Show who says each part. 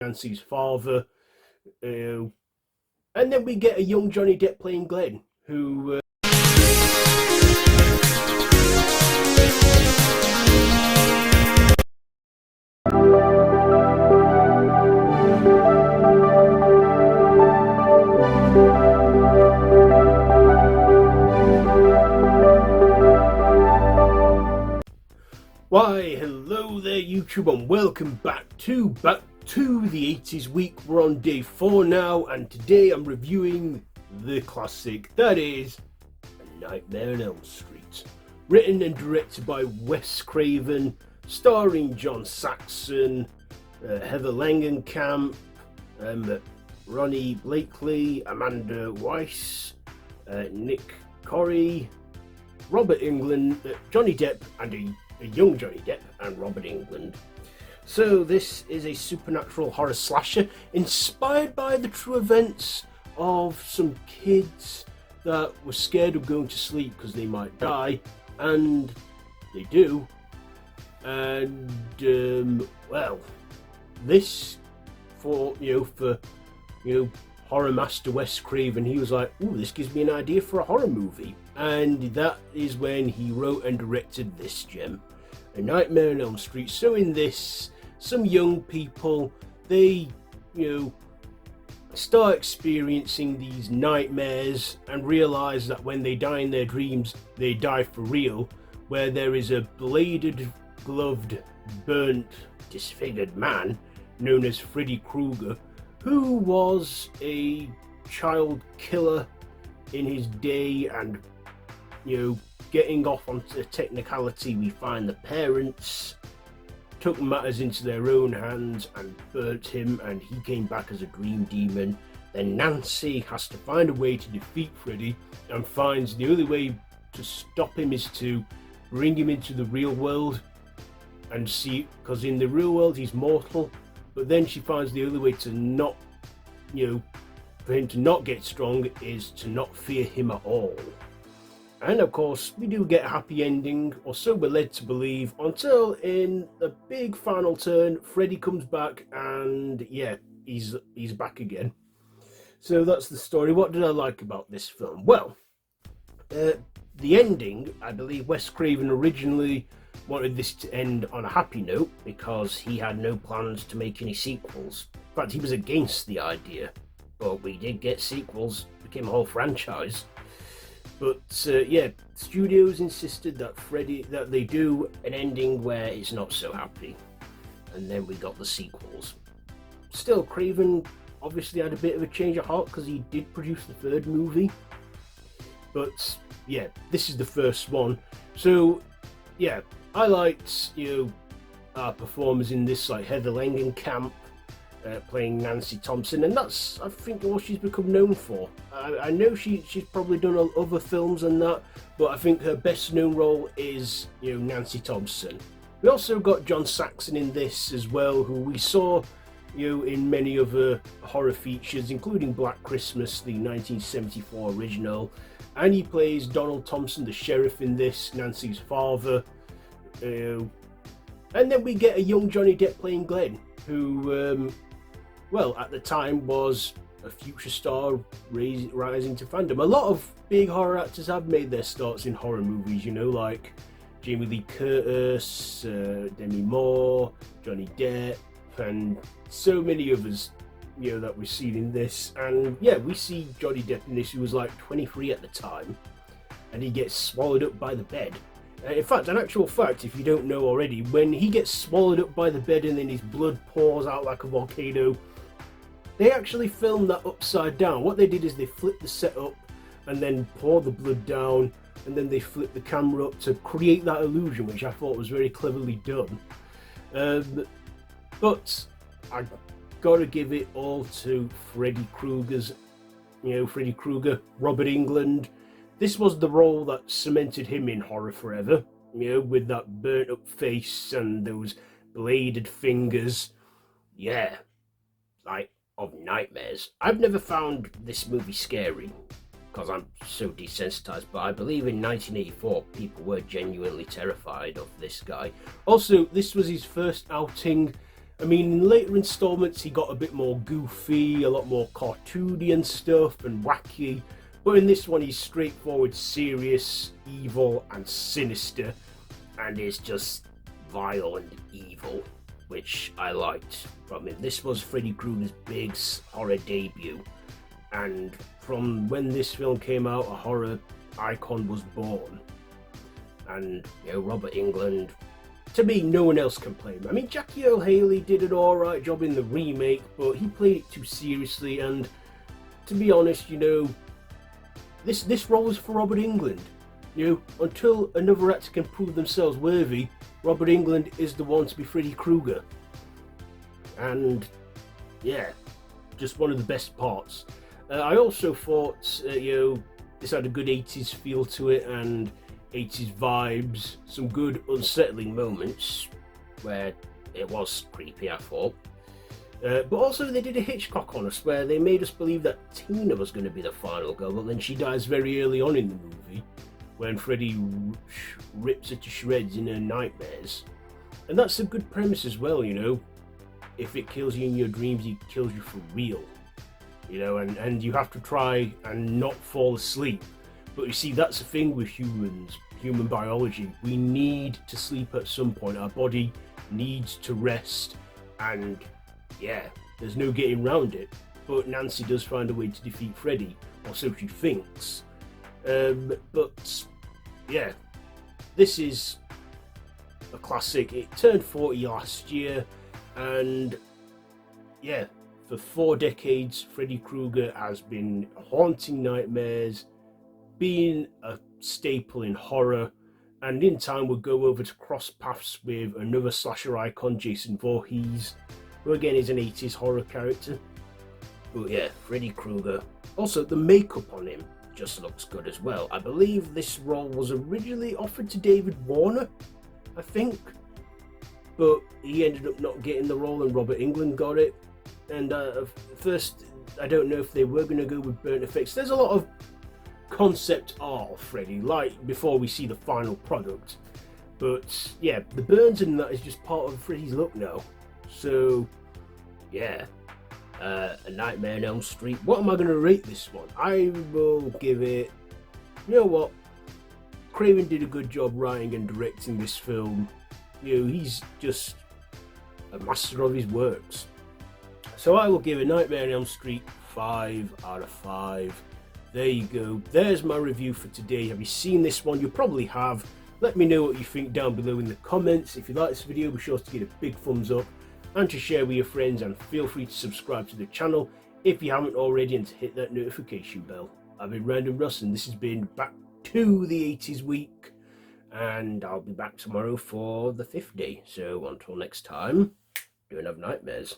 Speaker 1: Nancy's father. And then we get a young Johnny Depp playing Glenn, who... Why, hello there YouTube, and welcome back to the 80s week. We're on day 4 now, and today I'm reviewing the classic that is A Nightmare on Elm Street. Written and directed by Wes Craven, starring John Saxon, Heather Langenkamp, Ronnie Blakely, Amanda Weiss, Nick Corey, Robert Englund, Johnny Depp, and a young Johnny Depp and Robert Englund. So this is a supernatural horror slasher inspired by the true events of some kids that were scared of going to sleep because they might die, and they do. And well, this for horror master Wes Craven, he was like, "Ooh, this gives me an idea for a horror movie," and that is when he wrote and directed this gem, A Nightmare on Elm Street. So in this, some young people, they start experiencing these nightmares and realize that when they die in their dreams, they die for real, where there is a bladed, gloved, burnt, disfigured man known as Freddy Kruger, who was a child killer in his day. And getting off onto technicality, we find the parents took matters into their own hands and burnt him, and he came back as a dream demon. Then Nancy has to find a way to defeat Freddy, and finds the only way to stop him is to bring him into the real world and see, because in the real world he's mortal. But then she finds the only way to not, for him to not get strong is to not fear him at all. And of course, we do get a happy ending, or so we're led to believe, until in the big final turn, Freddy comes back, and yeah, he's back again. So that's the story. What did I like about this film? Well, the ending, I believe Wes Craven originally wanted this to end on a happy note because he had no plans to make any sequels. In fact, he was against the idea, but we did get sequels, became a whole franchise. But yeah, studios insisted that they do an ending where it's not so happy, and then we got the sequels. Still, Craven obviously had a bit of a change of heart because he did produce the third movie. But yeah, this is the first one. So yeah, I liked our performers in this, like Heather Langenkamp playing Nancy Thompson, and that's, I think, all she's become known for. I know she's probably done other films and that, but I think her best known role is Nancy Thompson. We also got John Saxon in this as well, who we saw in many other horror features, including Black Christmas, the 1974 original, and he plays Donald Thompson, the sheriff, in this, Nancy's father. And then we get a young Johnny Depp playing Glenn, who well, at the time was a future star rising to fandom. A lot of big horror actors have made their starts in horror movies, like Jamie Lee Curtis, Demi Moore, Johnny Depp, and so many others, that we've seen in this. And yeah, we see Johnny Depp in this, who was like 23 at the time, and he gets swallowed up by the bed. In fact, an actual fact, if you don't know already, when he gets swallowed up by the bed and then his blood pours out like a volcano, they actually filmed that upside down. What they did is they flipped the set up and then poured the blood down, and then they flipped the camera up to create that illusion, which I thought was very cleverly done. But I gotta give it all to Freddy Krueger, Robert Englund. This was the role that cemented him in horror forever, with that burnt up face and those bladed fingers. Yeah, like, of nightmares. I've never found this movie scary because I'm so desensitized, but I believe in 1984 people were genuinely terrified of this guy. Also, this was his first outing I mean, in later installments he got a bit more goofy, a lot more cartoony and stuff, and wacky. But in this one he's straightforward, serious, evil, and sinister, and is just vile and evil, which I liked from him. This was Freddy Krueger's big horror debut, and from when this film came out, a horror icon was born. And, you know, Robert Englund, to me, no one else can play him. I mean, Jackie Earle Haley did an alright job in the remake, but he played it too seriously, and to be honest, you know, this role is for Robert Englund. You know, until another actor can prove themselves worthy, Robert Englund is the one to be Freddy Krueger. And, yeah, just one of the best parts. I also thought, you know, this had a good 80s feel to it, and 80s vibes, some good unsettling moments where it was creepy, I thought. But also they did a Hitchcock on us where they made us believe that Tina was going to be the final girl, but then she dies very early on in the movie when Freddy rips her to shreds in her nightmares. And that's a good premise as well, you know. If it kills you in your dreams, it kills you for real. You know, and you have to try and not fall asleep. But you see, that's the thing with humans, human biology. We need to sleep at some point. Our body needs to rest, and yeah, there's no getting around it. But Nancy does find a way to defeat Freddy, or so she thinks. But yeah, this is a classic. It turned 40 last year, and yeah, for 4 decades, Freddy Krueger has been haunting nightmares, being a staple in horror, and in time we'll go over to cross paths with another slasher icon, Jason Voorhees, who again is an 80s horror character. But yeah, Freddy Krueger. Also, the makeup on him just looks good as well. I believe this role was originally offered to David Warner, I think, but he ended up not getting the role and Robert Englund got it. And first, I don't know if they were going to go with burnt effects. There's a lot of concept art of Freddy, like before we see the final product. But yeah, the burns and that is just part of Freddy's look now. So yeah, A Nightmare on Elm Street. What am I going to rate this one? I will give it, you know what, Craven did a good job writing and directing this film. You know, he's just a master of his works. So I will give A Nightmare on Elm Street 5 out of 5. There you go. There's my review for today. Have you seen this one? You probably have. Let me know what you think down below in the comments. If you like this video, be sure to give it a big thumbs up and to share with your friends, and feel free to subscribe to the channel if you haven't already, and to hit that notification bell. I've been Random Russ, and this has been Back to the 80s week, and I'll be back tomorrow for the 5th day. So until next time, don't have nightmares.